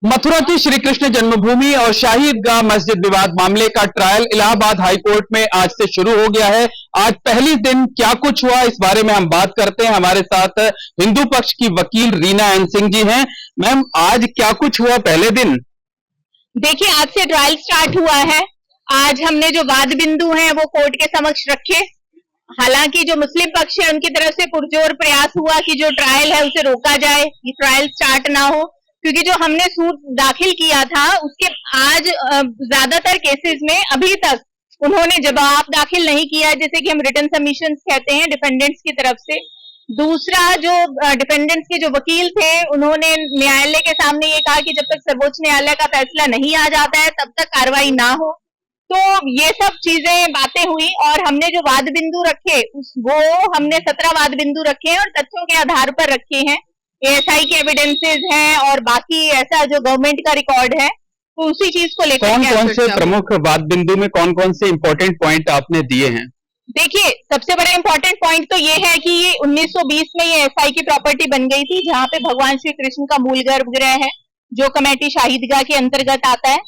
मथुरा की श्री कृष्ण जन्मभूमि और शाही ईदगाह मस्जिद विवाद मामले का ट्रायल इलाहाबाद हाई कोर्ट में आज से शुरू हो गया है। आज पहले दिन क्या कुछ हुआ, इस बारे में हम बात करते हैं। हमारे साथ हिंदू पक्ष की वकील रीना एन सिंह जी हैं। मैम, आज क्या कुछ हुआ पहले दिन? देखिए, आज से ट्रायल स्टार्ट हुआ है। आज हमने जो वाद बिंदु हैं वो कोर्ट के समक्ष रखे। हालांकि जो मुस्लिम पक्ष है उनकी तरफ से पुरजोर प्रयास हुआ कि जो ट्रायल है उसे रोका जाए, ये ट्रायल स्टार्ट ना हो, क्योंकि जो हमने सूट दाखिल किया था उसके आज ज्यादातर केसेस में अभी तक उन्होंने जवाब दाखिल नहीं किया, जैसे कि हम रिटर्न सबमिशंस कहते हैं डिफेंडेंट्स की तरफ से। दूसरा, जो डिफेंडेंट्स के जो वकील थे उन्होंने न्यायालय के सामने ये कहा कि जब तक सर्वोच्च न्यायालय का फैसला नहीं आ जाता है तब तक कार्रवाई ना हो। तो ये सब चीजें बातें हुई और हमने जो वाद बिंदु रखे वो हमने 17 वाद बिंदु रखे हैं और तथ्यों के आधार पर रखे हैं। एएसआई के एविडेंसेस हैं और बाकी ऐसा जो गवर्नमेंट का रिकॉर्ड है, तो उसी चीज को लेकर कौन कौन से प्रमुख वाद बिंदु में कौन कौन से इंपॉर्टेंट पॉइंट आपने दिए हैं? देखिए, सबसे बड़ा इंपॉर्टेंट पॉइंट तो ये है कि ये 1920 में ये एसआई की प्रॉपर्टी बन गई थी, जहां पे भगवान श्री कृष्ण का मूल गर्भगृह है, जो कमेटी शाही ईदगाह के अंतर्गत आता है।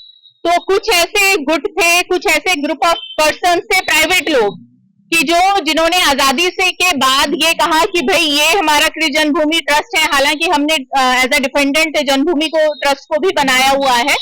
तो कुछ ऐसे गुट थे, कुछ ऐसे ग्रुप ऑफ पर्सन थे, प्राइवेट लोग, कि जिन्होंने आजादी से के बाद ये कहा कि भाई ये हमारा कृष्ण जन्मभूमि ट्रस्ट है। हालांकि हमने एज अ डिफेंडेंट जन्मभूमि को ट्रस्ट को भी बनाया हुआ है,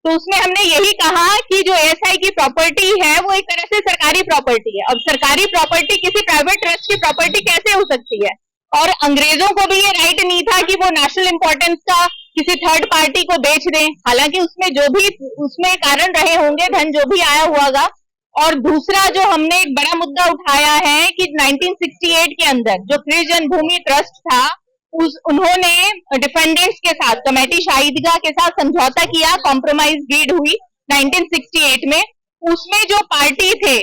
तो उसमें हमने यही कहा कि जो एएसआई की प्रॉपर्टी है वो एक तरह से सरकारी प्रॉपर्टी है। अब सरकारी प्रॉपर्टी किसी प्राइवेट ट्रस्ट की प्रॉपर्टी कैसे हो सकती है? और अंग्रेजों को भी ये राइट नहीं था कि वो नेशनल इंपॉर्टेंस का किसी थर्ड पार्टी को बेच दें। हालांकि उसमें जो भी उसमें कारण रहे होंगे, धन जो भी आया हुआ। और दूसरा, जो हमने एक बड़ा मुद्दा उठाया है कि 1968 के अंदर जो कृष्ण जन्मभूमि ट्रस्ट था, उन्होंने डिफेंडेंट्स के साथ, कमेटी शाही ईदगाह के साथ समझौता किया, कॉम्प्रोमाइज डीड हुई 1968 में। उसमें जो पार्टी थे,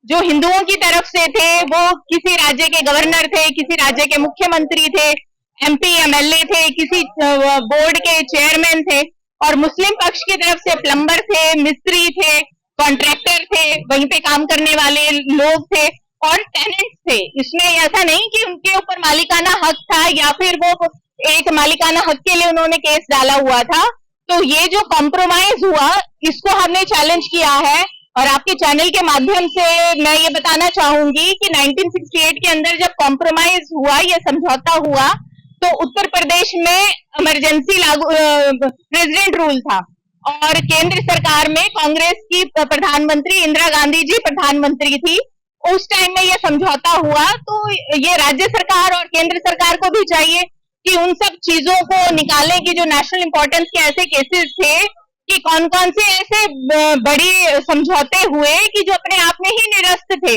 जो हिंदुओं की तरफ से थे, वो किसी राज्य के गवर्नर थे, किसी राज्य के मुख्यमंत्री थे, एमपी एमएलए थे, किसी बोर्ड के चेयरमैन थे, और मुस्लिम पक्ष की तरफ से प्लम्बर थे, मिस्त्री थे, कॉन्ट्रैक्टर थे, वहीं पे काम करने वाले लोग थे और टेनेंट्स थे। इसमें ऐसा नहीं कि उनके ऊपर मालिकाना हक था या फिर वो एक मालिकाना हक के लिए उन्होंने केस डाला हुआ था। तो ये जो कॉम्प्रोमाइज हुआ, इसको हमने चैलेंज किया है और आपके चैनल के माध्यम से मैं ये बताना चाहूंगी कि 1968 के अंदर जब कॉम्प्रोमाइज हुआ, ये समझौता हुआ, तो उत्तर प्रदेश में इमरजेंसी लागू प्रेसिडेंट रूल था और केंद्र सरकार में कांग्रेस की प्रधानमंत्री इंदिरा गांधी जी प्रधानमंत्री थी। उस टाइम में ये समझौता हुआ, तो ये राज्य सरकार और केंद्र सरकार को भी चाहिए कि उन सब चीजों को निकालें कि जो नेशनल इंपॉर्टेंस के ऐसे केसेस थे कि कौन कौन से ऐसे बड़ी समझौते हुए कि जो अपने आप में ही निरस्त थे,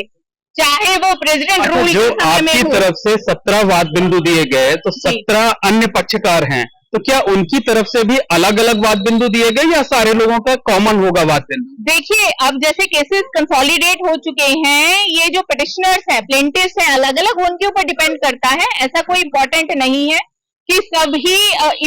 चाहे वो प्रेसिडेंट रूल जो आपकी तरफ से 17 वाद बिंदु दिए गए, तो 17 अन्य पक्षकार हैं, तो क्या उनकी तरफ से भी अलग अलग वाद बिंदु दिए गए या सारे लोगों का कॉमन होगा वाद बिंदु? देखिए, अब जैसे केसेस कंसोलिडेट हो चुके हैं, ये जो पिटिशनर्स हैं, प्लेंटिव्स हैं, अलग अलग उनके ऊपर डिपेंड करता है। ऐसा कोई इंपॉर्टेंट नहीं है कि सभी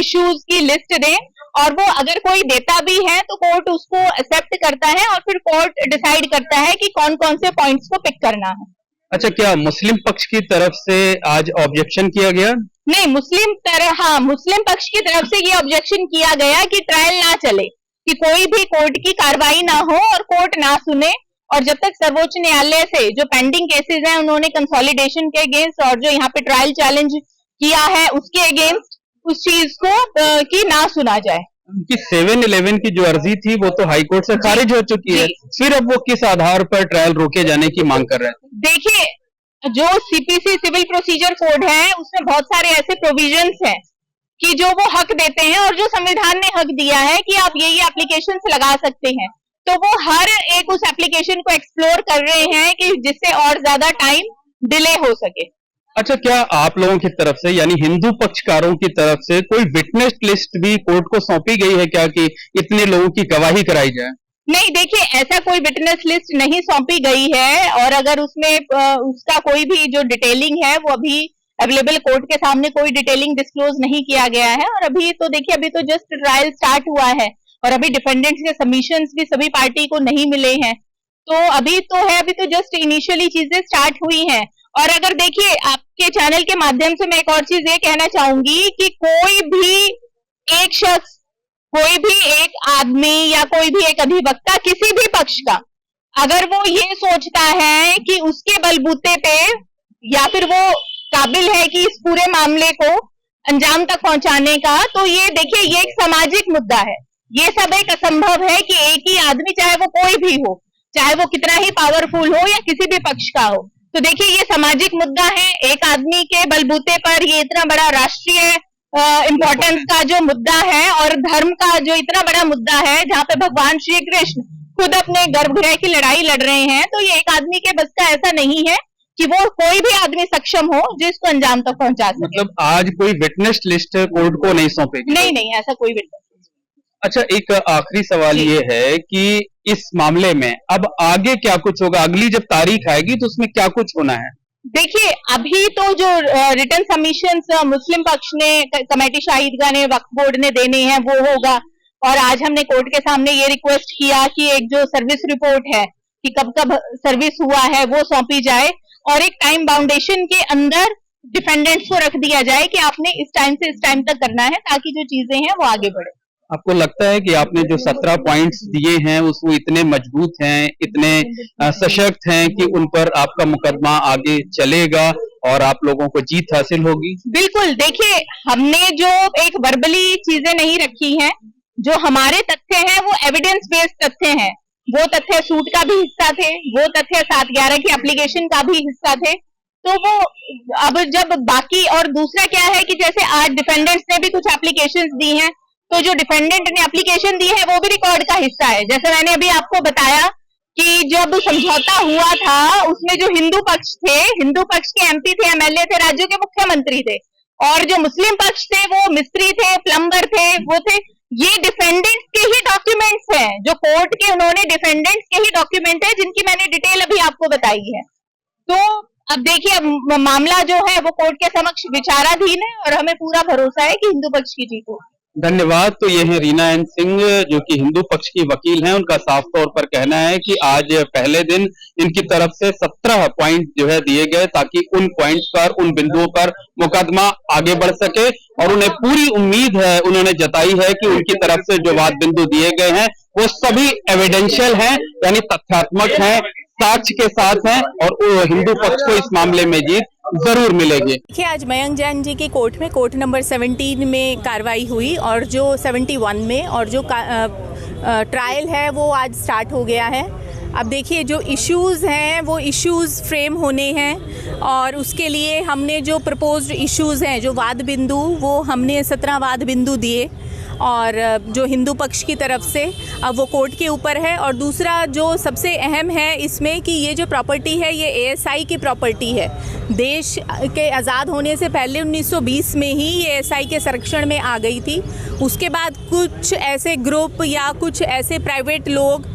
इश्यूज की लिस्ट दें, और वो अगर कोई देता भी है तो कोर्ट उसको एक्सेप्ट करता है और फिर कोर्ट डिसाइड करता है कि कौन कौन से पॉइंट्स को पिक करना है। अच्छा, क्या मुस्लिम पक्ष की तरफ से आज ऑब्जेक्शन किया गया? नहीं, मुस्लिम पक्ष की तरफ से ये ऑब्जेक्शन किया गया कि ट्रायल ना चले, कि कोई भी कोर्ट की कार्रवाई ना हो और कोर्ट ना सुने, और जब तक सर्वोच्च न्यायालय से जो पेंडिंग केसेस हैं उन्होंने कंसोलिडेशन के अगेंस्ट और जो यहाँ पे ट्रायल चैलेंज किया है उसके अगेंस्ट उस चीज को कि ना सुना जाए। उनकी 7-11 की जो अर्जी थी वो तो हाई कोर्ट से खारिज हो चुकी है, फिर अब वो किस आधार पर ट्रायल रोके जाने की मांग कर रहे हैं? देखिए, जो सीपीसी सिविल प्रोसीजर कोड है उसमें बहुत सारे ऐसे प्रोविजंस हैं कि जो वो हक देते हैं और जो संविधान ने हक दिया है कि आप ये एप्लीकेशन लगा सकते हैं, तो वो हर एक उस एप्लीकेशन को एक्सप्लोर कर रहे हैं कि जिससे और ज्यादा टाइम डिले हो सके। अच्छा, क्या आप लोगों की तरफ से यानी हिंदू पक्षकारों की तरफ से कोई विटनेस लिस्ट भी कोर्ट को सौंपी गई है क्या कि इतने लोगों की गवाही कराई जाए? नहीं, देखिए, ऐसा कोई विटनेस लिस्ट नहीं सौंपी गई है, और अगर उसमें उसका कोई भी जो डिटेलिंग है वो अभी अवेलेबल कोर्ट के सामने कोई डिटेलिंग डिस्क्लोज नहीं किया गया है। और अभी तो देखिए, अभी तो जस्ट ट्रायल स्टार्ट हुआ है और अभी डिफेंडेंट्स के सबमिशंस भी सभी पार्टी को नहीं मिले हैं, तो अभी तो जस्ट इनिशियली चीजें स्टार्ट हुई हैं। और अगर देखिए, आपके चैनल के माध्यम से मैं एक और चीज ये कहना चाहूंगी कि कोई भी एक शख्स कोई भी एक आदमी या कोई भी एक अधिवक्ता किसी भी पक्ष का अगर वो ये सोचता है कि उसके बलबूते पे या फिर वो काबिल है कि इस पूरे मामले को अंजाम तक पहुंचाने का, तो ये देखिए ये एक सामाजिक मुद्दा है। ये सब एक असंभव है कि एक ही आदमी, चाहे वो कोई भी हो, चाहे वो कितना ही पावरफुल हो या किसी भी पक्ष का हो, तो देखिए ये सामाजिक मुद्दा है। एक आदमी के बलबूते पर ये इतना बड़ा राष्ट्रीय इम्पोर्टेंस का जो मुद्दा है और धर्म का जो इतना बड़ा मुद्दा है, जहाँ पे भगवान श्री कृष्ण खुद अपने गर्भगृह की लड़ाई लड़ रहे हैं, तो ये एक आदमी के बस का ऐसा नहीं है कि वो कोई भी आदमी सक्षम हो जो इसको अंजाम तक पहुंचा सके। मतलब आज कोई विटनेस लिस्ट कोर्ट को नहीं सौंपेगी? नहीं, ऐसा कोई विटनेस। अच्छा, एक आखिरी सवाल ये है कि इस मामले में अब आगे क्या कुछ होगा? अगली जब तारीख आएगी तो उसमें क्या कुछ होना है? देखिए अभी तो जो रिटर्न सबमिशंस मुस्लिम पक्ष ने, कमेटी शाहिदगाह ने, वक्फ बोर्ड ने देने हैं वो होगा। और आज हमने कोर्ट के सामने ये रिक्वेस्ट किया कि एक जो सर्विस रिपोर्ट है कि कब कब सर्विस हुआ है वो सौंपी जाए और एक टाइम बाउंडेशन के अंदर डिफेंडेंट्स को रख दिया जाए कि आपने इस टाइम से इस टाइम तक करना है, ताकि जो चीजें हैं वो आगे बढ़े। आपको लगता है कि आपने जो 17 पॉइंट्स दिए हैं वो इतने मजबूत हैं, इतने सशक्त हैं कि उन पर आपका मुकदमा आगे चलेगा और आप लोगों को जीत हासिल होगी? बिल्कुल, देखिए हमने जो एक वर्बली चीजें नहीं रखी हैं, जो हमारे तथ्य हैं वो एविडेंस बेस्ड तथ्य हैं। वो तथ्य सूट का भी हिस्सा थे, वो तथ्य 7/11 की एप्लीकेशन का भी हिस्सा थे। तो वो अब जब बाकी, और दूसरा क्या है कि जैसे आज डिफेंडेंट्स ने भी कुछ एप्लीकेशंस दी हैं, तो जो डिफेंडेंट ने एप्लीकेशन दी है वो भी रिकॉर्ड का हिस्सा है। जैसे मैंने अभी आपको बताया कि जब समझौता हुआ था उसमें जो हिंदू पक्ष थे, हिंदू पक्ष के एमपी थे, एमएलए थे, राज्यों के मुख्यमंत्री थे, और जो मुस्लिम पक्ष थे वो मिस्त्री थे, प्लम्बर थे, वो थे। ये डिफेंडेंट्स के ही डॉक्यूमेंट्स हैं, जो कोर्ट के उन्होंने डिफेंडेंट्स के ही डॉक्यूमेंट है जिनकी मैंने डिटेल अभी आपको बताई है। तो अब देखिए अब मामला जो है वो कोर्ट के समक्ष विचाराधीन है और हमें पूरा भरोसा है कि हिंदू पक्ष की जीत होगी। धन्यवाद। तो ये है रीना एन सिंह जो कि हिंदू पक्ष की वकील हैं। उनका साफ तौर पर कहना है कि आज पहले दिन इनकी तरफ से 17 पॉइंट जो है दिए गए ताकि उन पॉइंट्स पर, उन बिंदुओं पर मुकदमा आगे बढ़ सके, और उन्हें पूरी उम्मीद है, उन्होंने जताई है कि उनकी तरफ से जो वाद बिंदु दिए गए हैं वो सभी एविडेंशियल हैं, यानी तथ्यात्मक हैं, साक्ष्य के साथ हैं, और हिंदू पक्ष को इस मामले में जीत जरूर मिलेगी। देखिए आज मयंक जैन जी की कोर्ट में कोर्ट नंबर 17 में कार्रवाई हुई और जो 71 में, और जो ट्रायल है वो आज स्टार्ट हो गया है। अब देखिए जो इश्यूज़ हैं वो इश्यूज़ फ्रेम होने हैं, और उसके लिए हमने जो प्रपोज्ड इश्यूज़ हैं, जो वाद बिंदु, वो हमने 17 वाद बिंदु दिए, और जो हिंदू पक्ष की तरफ से अब वो कोर्ट के ऊपर है। और दूसरा जो सबसे अहम है इसमें कि ये जो प्रॉपर्टी है ये एएसआई की प्रॉपर्टी है। देश के आज़ाद होने से पहले 1920 में ही ये एएसआई के संरक्षण में आ गई थी। उसके बाद कुछ ऐसे ग्रुप या कुछ ऐसे प्राइवेट लोग,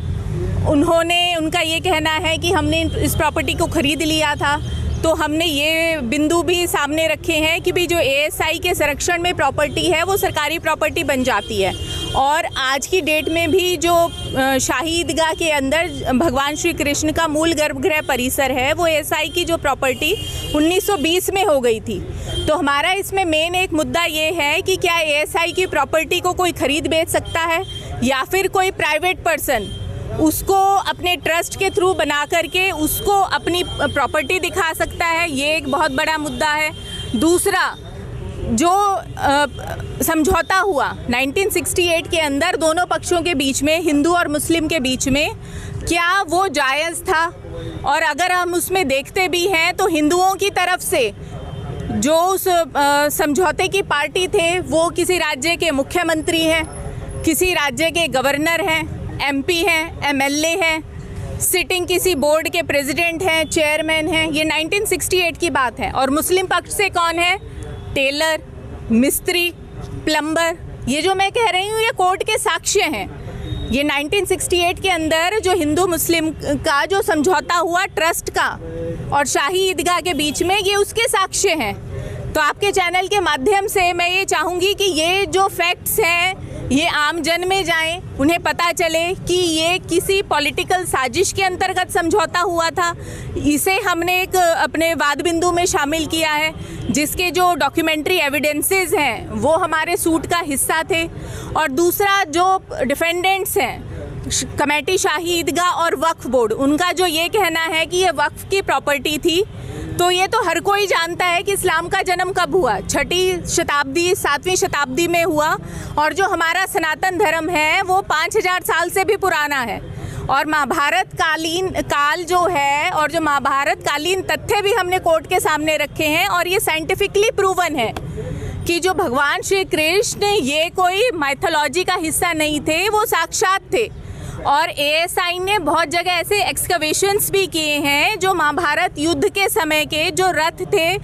उनका ये कहना है कि हमने इस प्रॉपर्टी को खरीद लिया था। तो हमने ये बिंदु भी सामने रखे हैं कि भी जो एएसआई के संरक्षण में प्रॉपर्टी है वो सरकारी प्रॉपर्टी बन जाती है। और आज की डेट में भी जो शाही ईदगाह के अंदर भगवान श्री कृष्ण का मूल गर्भगृह परिसर है वो एएसआई की जो प्रॉपर्टी 1920 में हो गई थी। तो हमारा इसमें मेन एक मुद्दा ये है कि क्या एएसआई की प्रॉपर्टी को कोई खरीद बेच सकता है या फिर कोई प्राइवेट पर्सन उसको अपने ट्रस्ट के थ्रू बना करके उसको अपनी प्रॉपर्टी दिखा सकता है। ये एक बहुत बड़ा मुद्दा है। दूसरा, जो समझौता हुआ 1968 के अंदर दोनों पक्षों के बीच में, हिंदू और मुस्लिम के बीच में, क्या वो जायज़ था? और अगर हम उसमें देखते भी हैं तो हिंदुओं की तरफ से जो उस समझौते की पार्टी थे वो किसी राज्य के मुख्यमंत्री हैं, किसी राज्य के गवर्नर हैं, एमपी हैं, एमएलए हैं, सिटिंग किसी बोर्ड के प्रेसिडेंट हैं, चेयरमैन हैं। ये 1968 की बात है। और मुस्लिम पक्ष से कौन है? टेलर, मिस्त्री, प्लम्बर। ये जो मैं कह रही हूँ ये कोर्ट के साक्ष्य हैं। ये 1968 के अंदर जो हिंदू मुस्लिम का जो समझौता हुआ ट्रस्ट का और शाही ईदगाह के बीच में, ये उसके साक्ष्य हैं। तो आपके चैनल के माध्यम से मैं ये चाहूँगी कि ये जो फैक्ट्स हैं ये आम जन में जाएं, उन्हें पता चले कि ये किसी पॉलिटिकल साजिश के अंतर्गत समझौता हुआ था। इसे हमने एक अपने वाद बिंदु में शामिल किया है, जिसके जो डॉक्यूमेंट्री एविडेंसेस हैं वो हमारे सूट का हिस्सा थे। और दूसरा, जो डिफेंडेंट्स हैं कमेटी शाही ईदगाह और वक्फ बोर्ड, उनका जो ये कहना है कि ये वक्फ की प्रॉपर्टी थी, तो ये तो हर कोई जानता है कि इस्लाम का जन्म कब हुआ, 6वीं शताब्दी 7वीं शताब्दी में हुआ। और जो हमारा सनातन धर्म है वो 5000 साल से भी पुराना है। और महाभारत कालीन काल जो है और जो महाभारत कालीन तथ्य भी हमने कोर्ट के सामने रखे हैं, और ये साइंटिफिकली प्रूवन है कि जो भगवान श्री कृष्ण ये कोई माइथोलॉजी का हिस्सा नहीं थे, वो साक्षात थे। और एएसआई ने बहुत जगह ऐसे एक्सकवेशंस भी किए हैं जो महाभारत युद्ध के समय के जो रथ थे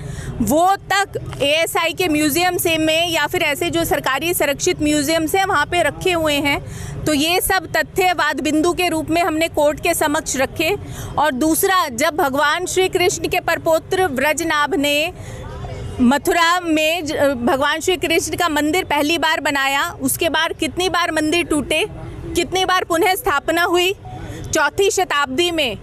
वो तक एएसआई के म्यूज़ियम से में या फिर ऐसे जो सरकारी संरक्षित म्यूज़ियम से वहाँ पे रखे हुए हैं। तो ये सब तथ्य वाद बिंदु के रूप में हमने कोर्ट के समक्ष रखे। और दूसरा, जब भगवान श्री कृष्ण के परपौत्र व्रजनाभ ने मथुरा में भगवान श्री कृष्ण का मंदिर पहली बार बनाया, उसके बाद कितनी बार मंदिर टूटे, कितनी बार पुनः स्थापना हुई। 4वीं शताब्दी में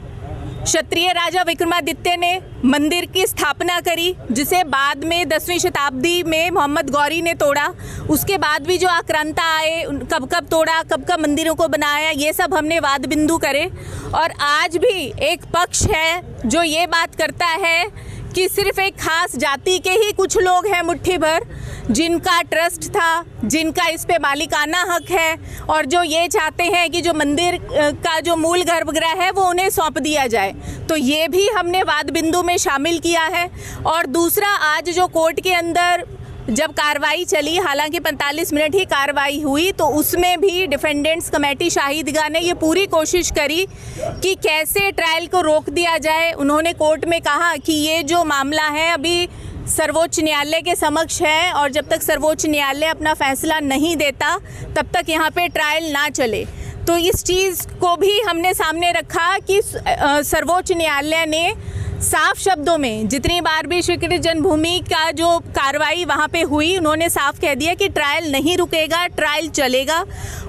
क्षत्रिय राजा विक्रमादित्य ने मंदिर की स्थापना करी, जिसे बाद में 10वीं शताब्दी में मोहम्मद गौरी ने तोड़ा। उसके बाद भी जो आक्रांता आए, कब कब तोड़ा, कब कब मंदिरों को बनाया, ये सब हमने वाद बिंदु करे। और आज भी एक पक्ष है जो ये बात करता है कि सिर्फ एक खास जाति के ही कुछ लोग हैं मुट्ठी भर जिनका ट्रस्ट था, जिनका इस पे मालिकाना हक है, और जो ये चाहते हैं कि जो मंदिर का जो मूल गर्भगृह है वो उन्हें सौंप दिया जाए। तो ये भी हमने वाद बिंदु में शामिल किया है। और दूसरा, आज जो कोर्ट के अंदर जब कार्रवाई चली, हालांकि 45 मिनट ही कार्रवाई हुई, तो उसमें भी डिफेंडेंट्स कमेटी शाही ईदगाह ने ये पूरी कोशिश करी कि कैसे ट्रायल को रोक दिया जाए। उन्होंने कोर्ट में कहा कि ये जो मामला है अभी सर्वोच्च न्यायालय के समक्ष है, और जब तक सर्वोच्च न्यायालय अपना फैसला नहीं देता तब तक यहाँ पे ट्रायल ना चले। तो इस चीज़ को भी हमने सामने रखा कि सर्वोच्च न्यायालय ने साफ शब्दों में, जितनी बार भी स्वीकृत जन्मभूमि का जो कार्रवाई वहाँ पे हुई, उन्होंने साफ कह दिया कि ट्रायल नहीं रुकेगा, ट्रायल चलेगा।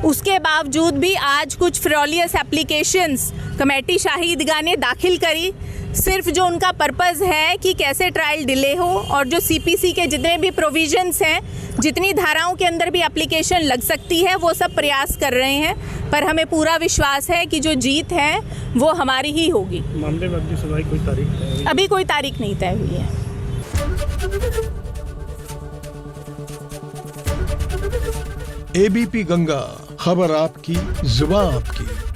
उसके बावजूद भी आज कुछ फ्रॉलियस एप्लीकेशंस कमेटी शाही ईदगाह ने दाखिल करी, सिर्फ जो उनका पर्पज़ है कि कैसे ट्रायल डिले हो, और जो सीपीसी के जितने भी प्रोविजंस हैं, जितनी धाराओं के अंदर भी एप्लीकेशन लग सकती है, वो सब प्रयास कर रहे हैं। पर हमें पूरा विश्वास है कि जो जीत है वो हमारी ही होगी। मामले में अगली सुनवाई कोई तारीख? अभी कोई तारीख नहीं तय हुई है। एबीपी गंगा, खबर आपकी, जुबान आपकी।